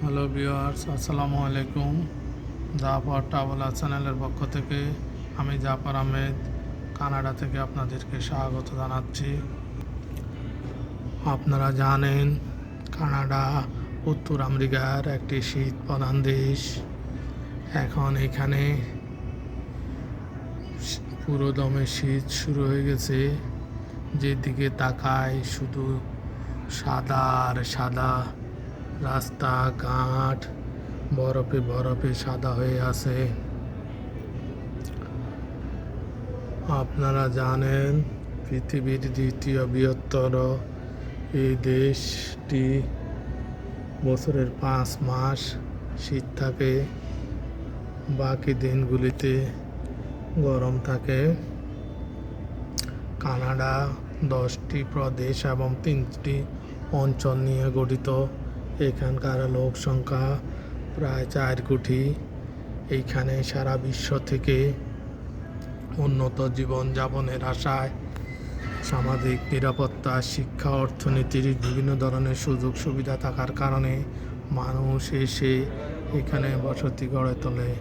Hello viewers, আসসালামু আলাইকুম। Zafar travel চ্যানেলের পক্ষ থেকে আমি জাফর আহমেদ কানাডা থেকে আপনাদেরকে স্বাগত জানাচ্ছি। আপনারা জানেন কানাডা উত্তর আমেরিকার একটি শীত প্রধান দেশ। এখন এখানে পুরো দমে শীত শুরু হয়ে গেছে। যেদিকে তাকায় শুধু সাদা আর সাদা, রাস্তাঘাট বরফে বরফে সাদা হয়ে আছে। আপনারা জানেন পৃথিবীর দ্বিতীয় বৃহত্তর এই দেশটি বছরের 5 মাস শীত থাকে, বাকি দিনগুলিতে গরম থাকে। কানাডা 10টি প্রদেশ এবং 3টি অঞ্চল নিয়ে গঠিত। এখানকার লোক সংখ্যা প্রায় 4 কোটি। এইখানে সারা বিশ্ব থেকে উন্নত জীবনযাপনের আশায় সামাজিক নিরাপত্তা, শিক্ষা, অর্থনীতির বিভিন্ন ধরনের সুযোগ সুবিধা থাকার কারণে মানুষ এসে এখানে বসতি গড়ে তোলে।